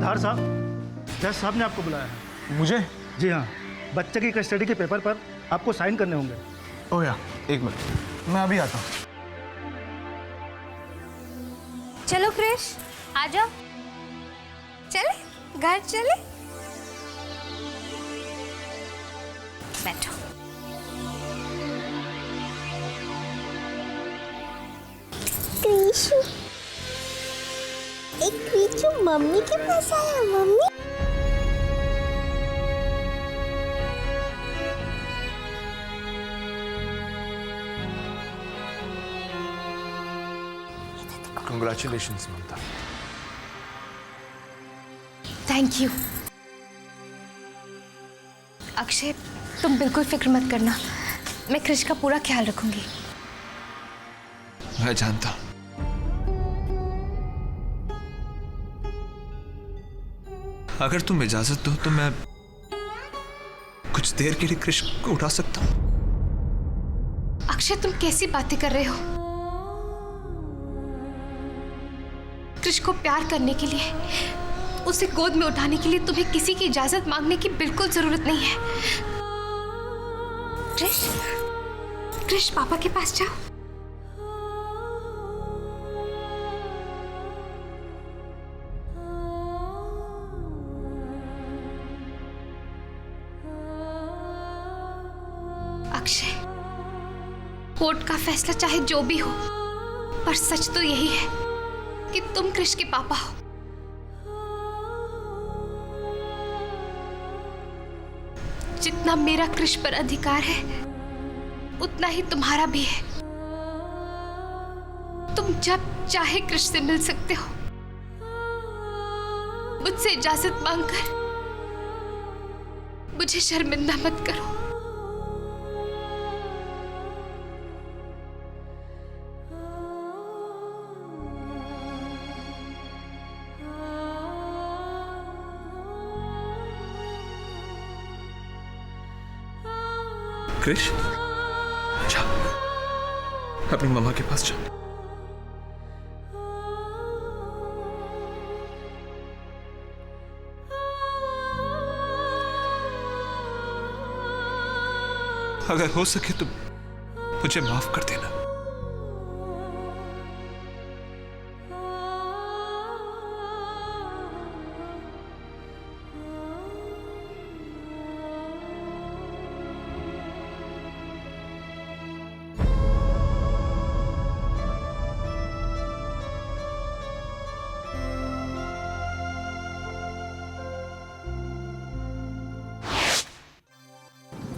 खार साहब, जज साहब ने आपको बुलाया है। मुझे? जी हाँ, बच्चे की कस्टडी के पेपर पर आपको साइन करने होंगे। ओह या, एक मिनट, मैं अभी आता हूँ। चलो क्रिश, आ जाओ। चले घर चले, बैठो। क्रिशु, एक क्रिशु मम्मी के पास आया। मम्मी Congratulations, Mamta. Thank you. Akshay, तुम बिल्कुल फिक्र मत करना, मैं क्रिश का पूरा ख्याल रखूंगी। मैं जानता हूँ। अगर तुम इजाजत दो तो मैं कुछ देर के लिए क्रिश को उठा सकता हूँ। अक्षय, तुम कैसी बातें कर रहे हो? क्रिश को प्यार करने के लिए, उसे गोद में उठाने के लिए तुम्हें किसी की इजाजत मांगने की बिल्कुल जरूरत नहीं है। क्रिश, क्रिश पापा के पास जाओ। अक्षय, कोर्ट का फैसला चाहे जो भी हो, पर सच तो यही है कि तुम क्रिश के पापा हो। जितना मेरा क्रिश पर अधिकार है, उतना ही तुम्हारा भी है। तुम जब चाहे क्रिश से मिल सकते हो। मुझसे इजाजत मांगकर मुझे शर्मिंदा मत करो। क्रिश, जा अपनी मम्मा के पास जा। अगर हो सके तो मुझे माफ कर देना।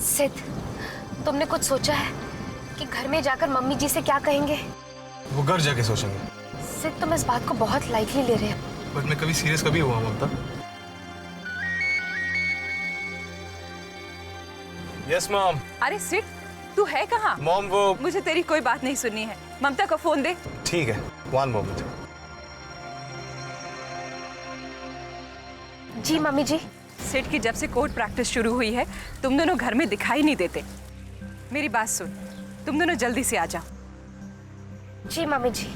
सिद्ध, तुमने कुछ सोचा है कि घर में जाकर मम्मी जी से क्या कहेंगे? वो घर जाके सोचेंगे। सिद्ध, तुम इस बात को बहुत लाइटली ले रहे हो। बट मैं कभी सीरियस कभी हुआ ममता? Yes mom. अरे सिड, तू है कहाँ? मॉम वो मुझे तेरी कोई बात नहीं सुननी है। ममता को फोन दे। ठीक है, वन मोमेंट। जी मम्मी जी। सिड की जब से कोर्ट प्रैक्टिस शुरू हुई है, तुम दोनों घर में दिखाई नहीं देते। मेरी बात सुन, तुम दोनों जल्दी से आ जाओ। जी मम्मी जी।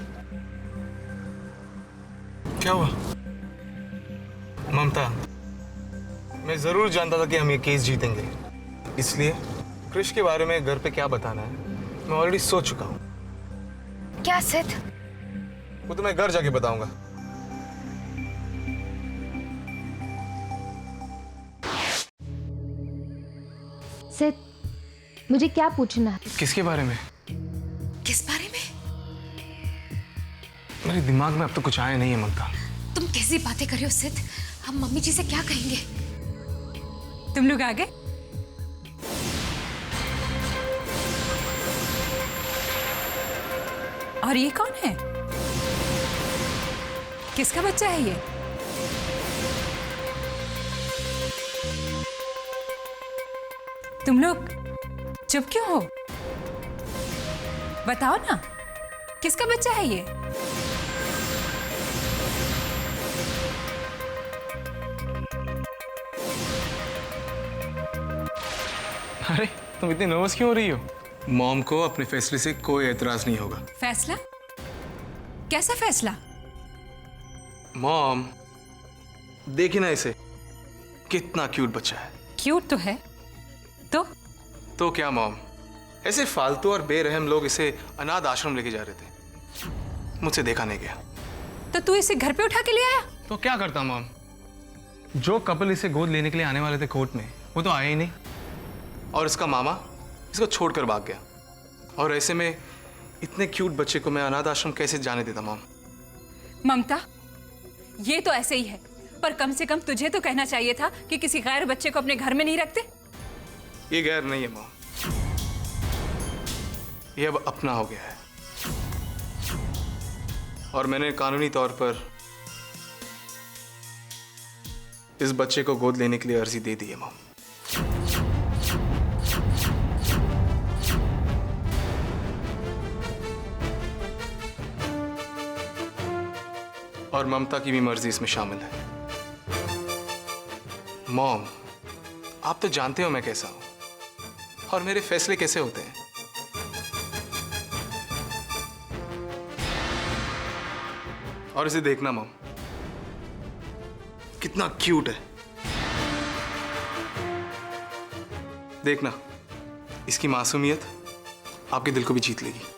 क्या हुआ? ममता, मैं जरूर जानता था कि हम ये केस जीतेंगे, इसलिए क्रिश के बारे में घर पे क्या बताना है मैं ऑलरेडी सोच चुका हूँ। क्या सिद्ध? वो तो मैं घर जाके बताऊंगा। सिद्ध, मुझे क्या पूछना है? किसके बारे में? किस बारे में? मेरे दिमाग में अब तो कुछ आया नहीं है ममता। तुम कैसी बातें कर रहे हो सिद्ध? हम मम्मी जी से क्या कहेंगे? तुम लोग आ गए? और ये कौन है? किसका बच्चा है ये? तुम लोग चुप क्यों हो? बताओ ना, किसका बच्चा है ये? अरे तुम इतनी नर्वस क्यों हो रही हो? मॉम को अपने फैसले से कोई एतराज नहीं होगा। फैसला? कैसा फैसला? मॉम, देखिए ना इसे, कितना क्यूट बच्चा है। क्यूट तो है, तो क्या मॉम, ऐसे फालतू और बेरहम लोग इसे अनाथ आश्रम लेके जा रहे थे, मुझसे देखा नहीं गया। तो तू इसे घर पे उठा के ले आया? तो क्या करता मॉम, जो कपल इसे गोद लेने के लिए आने वाले थे कोर्ट में, वो तो आए ही नहीं, और इसका मामा इसको छोड़कर भाग गया। और ऐसे में इतने क्यूट बच्चे को मैं अनाथ आश्रम कैसे जाने देता मॉम? ममता, ये तो ऐसे ही है, पर कम से कम तुझे तो कहना चाहिए था कि किसी गैर बच्चे को अपने घर में नहीं रखते। ये गैर नहीं है मॉम, ये अब अपना हो गया है, और मैंने कानूनी तौर पर इस बच्चे को गोद लेने के लिए अर्जी दे दी है मॉम। और ममता की भी मर्जी इसमें शामिल है। मॉम, आप तो जानते हो मैं कैसा हूं और मेरे फैसले कैसे होते हैं। और इसे देखना मॉम, कितना क्यूट है। देखना, इसकी मासूमियत आपके दिल को भी जीत लेगी।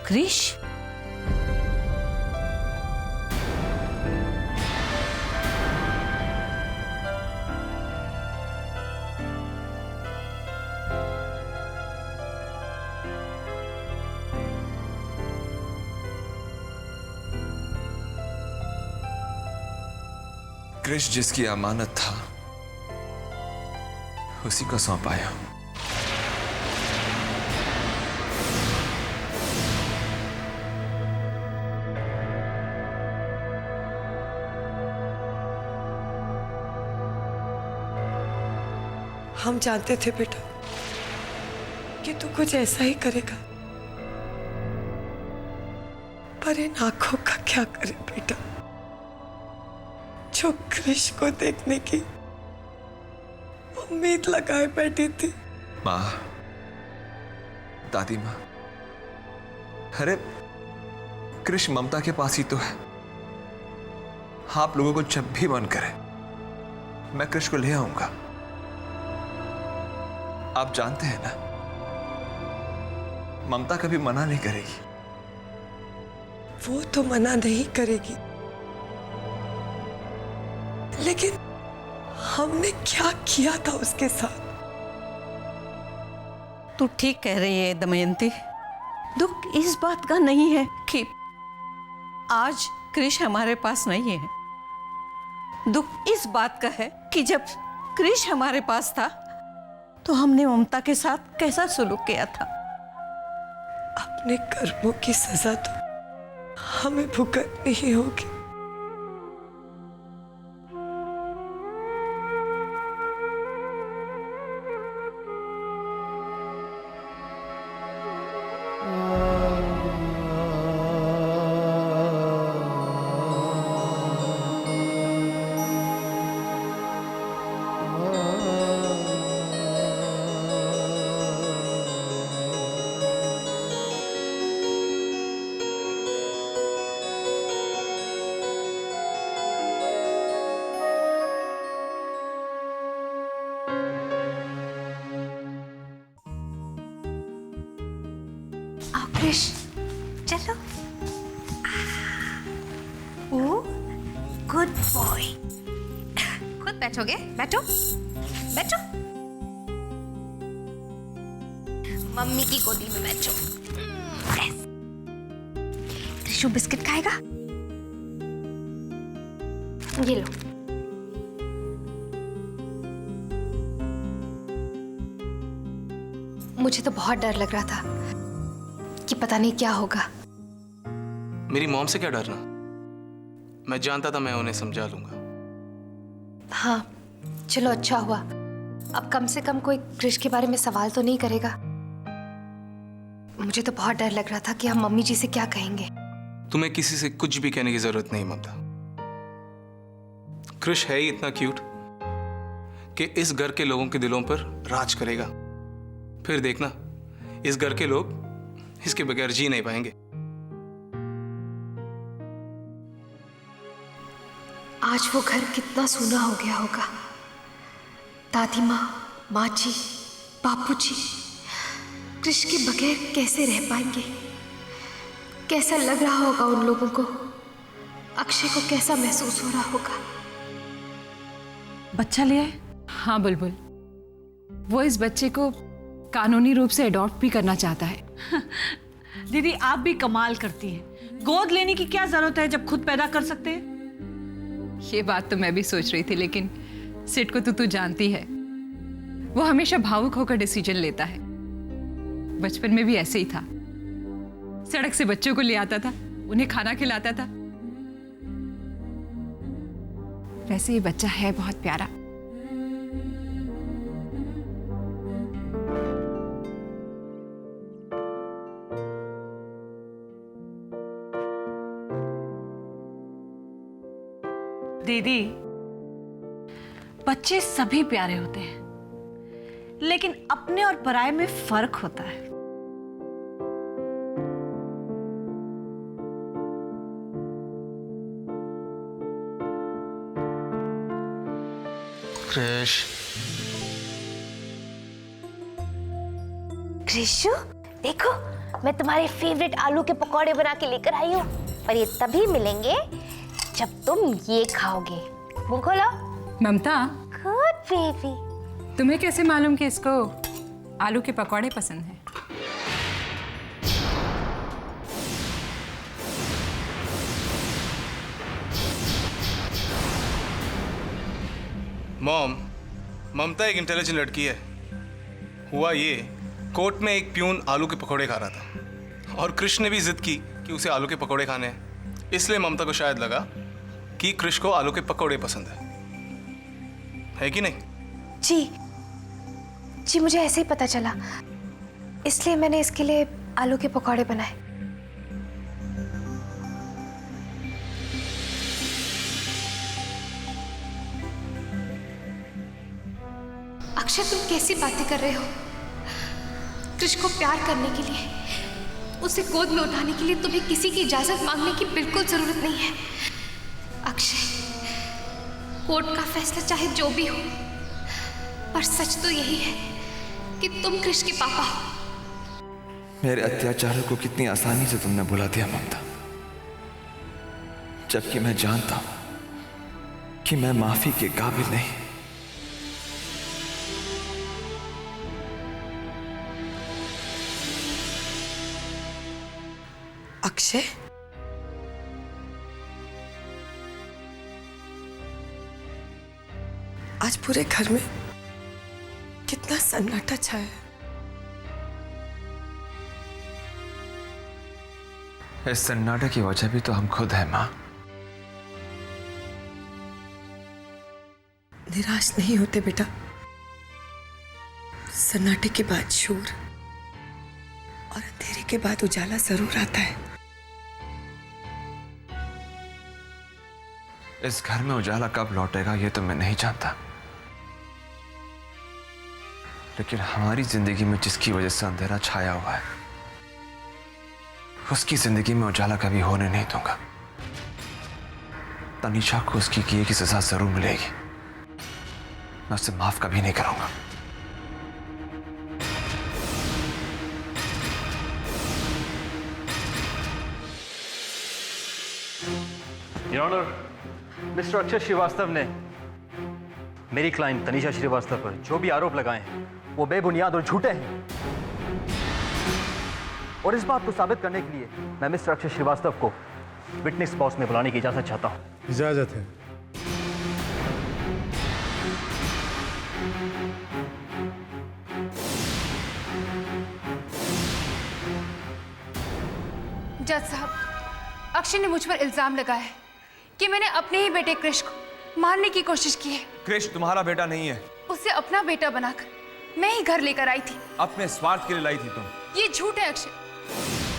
क्रिश, क्रिश जिसकी अमानत था उसी को सौंप आया हूं। हम जानते थे बेटा कि तू कुछ ऐसा ही करेगा, पर इन आंखों का क्या करे बेटा, जो क्रिश को देखने की उम्मीद लगाए बैठी थी। माँ, दादी माँ, अरे क्रिश ममता के पास ही तो है। आप लोगों को जब भी मन करे मैं क्रिश को ले आऊंगा। आप जानते हैं ना, ममता कभी मना नहीं करेगी। वो तो मना नहीं करेगी, लेकिन हमने क्या किया था उसके साथ? तू ठीक कह रही है दमयंती। दुख इस बात का नहीं है कि आज क्रिश हमारे पास नहीं है। दुख इस बात का है कि जब क्रिश हमारे पास था तो हमने ममता के साथ कैसा सुलूक किया था। अपने कर्मों की सजा तो हमें भुगतनी ही होगी। क्रिश, चलो। ओ, गुड बॉय, गुड बैठोगे? बैठो बैठो, मम्मी की गोदी में बैठो। कृषु बिस्किट खाएगा? ये लो। मुझे तो बहुत डर लग रहा था कि पता नहीं क्या होगा। मेरी मॉम से क्या डरना? मैं जानता था मैं उन्हें समझा लूंगा। हाँ चलो अच्छा हुआ, अब कम से कम कोई क्रिश के बारे में सवाल तो नहीं करेगा। मुझे तो बहुत डर लग रहा था कि हम मम्मी जी से क्या कहेंगे। तुम्हें किसी से कुछ भी कहने की जरूरत नहीं ममता। क्रिश है ही इतना क्यूट कि इस घर के लोगों के दिलों पर राज करेगा। फिर देखना, इस घर के लोग इसके बगैर जी नहीं पाएंगे। आज वो घर कितना सूना हो गया होगा। दादी माँ, माँ जी, बापू जी क्रिश के बगैर कैसे रह पाएंगे? कैसा लग रहा होगा उन लोगों को? अक्षय को कैसा महसूस हो रहा होगा? बच्चा लिया है? हाँ बुलबुल, वो इस बच्चे को कानूनी रूप से अडॉप्ट भी करना चाहता है। दीदी आप भी कमाल करती हैं। गोद लेने की क्या जरूरत है जब खुद पैदा कर सकते हैं? ये बात तो मैं भी सोच रही थी, लेकिन सिड को तो तू जानती है, वो हमेशा भावुक होकर डिसीजन लेता है। बचपन में भी ऐसे ही था, सड़क से बच्चों को ले आता था, उन्हें खाना खिलाता था। वैसे ये बच्चा है बहुत प्यारा। दीदी बच्चे सभी प्यारे होते हैं, लेकिन अपने और पराये में फर्क होता है। क्रिश, कृषु देखो, मैं तुम्हारे फेवरेट आलू के पकौड़े बना के लेकर आई हूँ, पर ये तभी मिलेंगे जब तुम ये खाओगे। मुंह खोलो। ममता, गुड बेबी। तुम्हें कैसे मालूम कि इसको आलू के पकौड़े पसंद हैं? मॉम, ममता एक इंटेलिजेंट लड़की है। हुआ ये, कोर्ट में एक प्यून आलू के पकौड़े खा रहा था और कृष्ण ने भी जिद की कि उसे आलू के पकौड़े खाने हैं। इसलिए ममता को शायद लगा कि कृष्ण को आलू के पकौड़े पसंद है कि नहीं? जी मुझे ऐसे ही पता चला, इसलिए मैंने इसके लिए आलू के पकौड़े बनाए। अक्षय तुम कैसी बातें कर रहे हो? कृष्ण को प्यार करने के लिए, उसे गोद में उठाने के लिए तुम्हें किसी की इजाजत मांगने की बिल्कुल जरूरत नहीं है। अक्षय, कोर्ट का फैसला चाहे जो भी हो, पर सच तो यही है कि तुम कृष्ण के पापा हो। मेरे अत्याचारों को कितनी आसानी से तुमने भुला दिया ममता, जबकि मैं जानता हूं कि मैं माफी के काबिल नहीं। अक्षय, आज पूरे घर में कितना सन्नाटा छाया है। इस सन्नाटे की वजह भी तो हम खुद हैं मां। निराश नहीं होते बेटा, सन्नाटे के बाद शोर और अंधेरे के बाद उजाला जरूर आता है। इस घर में उजाला कब लौटेगा ये तो मैं नहीं जानता, लेकिन हमारी जिंदगी में जिसकी वजह से अंधेरा छाया हुआ है, उसकी जिंदगी में उजाला कभी होने नहीं दूंगा। तनीषा को उसकी किए की सजा जरूर मिलेगी, मैं उसे माफ कभी नहीं करूंगा। Your honour, mister Akshay Srivastava ने मेरी क्लाइंट तनीषा श्रीवास्तव पर जो भी आरोप लगाए हैं वो बेबुनियाद और झूठे हैं। और इस बात को साबित करने के लिए मैं मिस्टर अक्षय श्रीवास्तव को विटनेस बॉक्स में बुलाने की इजाजत चाहता हूँ। इजाजत है। जज साहब, अक्षय ने मुझ पर इल्जाम लगाया है कि मैंने अपने ही बेटे कृष को मारने की कोशिश की है। कृष तुम्हारा बेटा नहीं है। उसे अपना बेटा बनाकर मैं ही घर लेकर आई थी। अपने स्वार्थ के लिए लाई थी तुम। ये झूठ है अक्षय,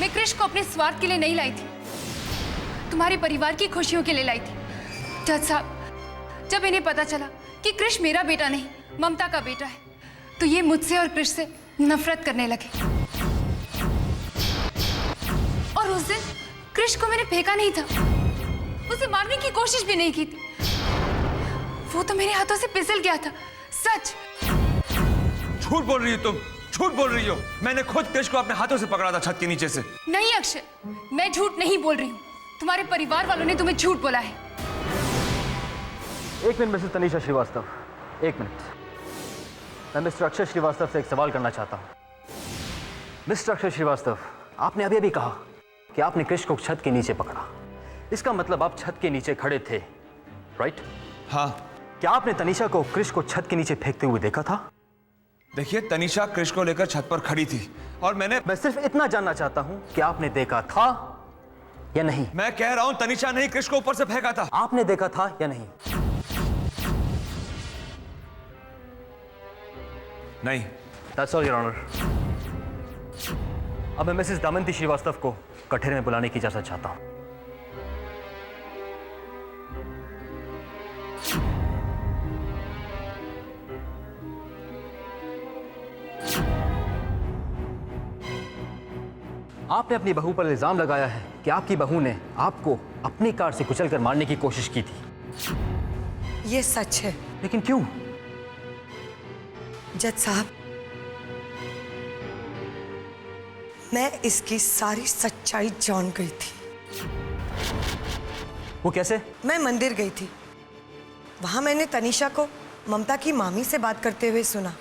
मैं कृष को अपने स्वार्थ के लिए नहीं लाई थी, तुम्हारे परिवार की खुशियों के लिए लाई थी। जज साहब, जब इन्हें पता चला कि कृष मेरा बेटा नहीं ममता का बेटा है, तो ये मुझसे और कृष से नफरत करने लगे। और उस दिन कृष को मैंने फेंका नहीं था, उसे मारने की कोशिश भी नहीं की थी, वो तो मेरे हाथों से फिसल गया था। सच। झूठ बोल रही हो तुम, झूठ बोल रही हो। मैंने खुद कृष को अपने हाथों से पकड़ा था छत के नीचे से। नहीं अक्षय, मैं झूठ नहीं बोल रही हूँ, तुम्हारे परिवार वालों ने तुम्हें झूठ बोला है। एक मिनट मिसेस तनीषा श्रीवास्तव, एक मिनट। मैं मिस्टर अक्षय श्रीवास्तव से एक सवाल करना चाहता हूँ। मिस्टर अक्षय श्रीवास्तव, आपने अभी अभी कहा कि आपने कृष को छत के नीचे पकड़ा। इसका मतलब आप छत के नीचे खड़े थे, राइट? हाँ। क्या आपने तनीषा को कृष को छत के नीचे फेंकते हुए देखा था? देखिए, तनीषा कृष को लेकर छत पर खड़ी थी और मैं सिर्फ इतना जानना चाहता हूं कि आपने देखा था या नहीं। मैं कह रहा हूं तनीषा ने ही कृष को ऊपर से फेंका था। आपने देखा था या नहीं? नहीं। That's all, Your Honor. अब मैं मिसेस दमयंती श्रीवास्तव को कठेरे में बुलाने की इजाजत चाहता हूं। आपने अपनी बहू पर इल्जाम लगाया है कि आपकी बहू ने आपको अपनी कार से कुचलकर मारने की कोशिश की थी। ये सच है। लेकिन क्यों? जज साहब, मैं इसकी सारी सच्चाई जान गई थी। वो कैसे? मैं मंदिर गई थी, वहां मैंने तनीषा को ममता की मामी से बात करते हुए सुना।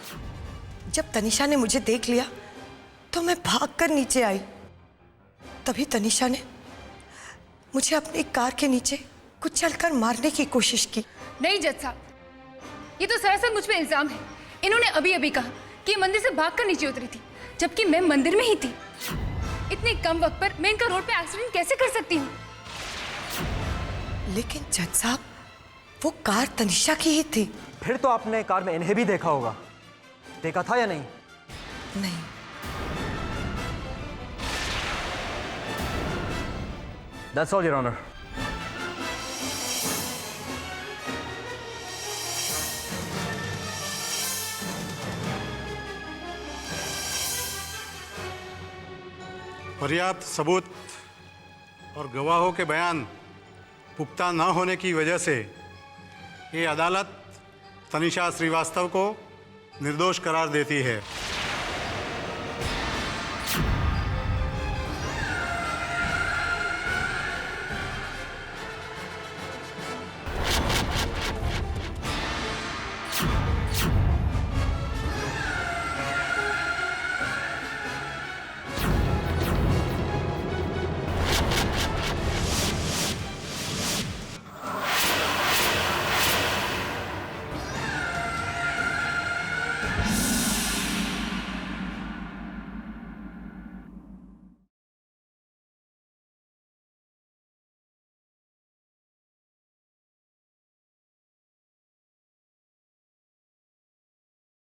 जब तनीषा ने मुझे देख लिया तो मैं भागकर नीचे आई। तभी तनीषा ने मुझे अपनी कार के नीचे कुचलकर मारने की कोशिश की। नहीं जज साहब, ये तो सरासर मुझ पे इल्जाम है। इन्होंने अभी अभी कहा कि मंदिर से भागकर नीचे उतरी थी, जबकि मैं मंदिर में ही थी। इतने कम वक्त पर मैं इनका रोड पे एक्सीडेंट कैसे कर सकती हूँ? लेकिन जज साहब, वो कार तनीषा की ही थी। फिर तो आपने कार में इन्हें भी देखा होगा। देखा था या नहीं? नहीं। That's all, Your Honor. पर्याप्त सबूत और गवाहों के बयान पुख्ता न होने की वजह से ये अदालत तनीषा श्रीवास्तव को निर्दोष करार देती है।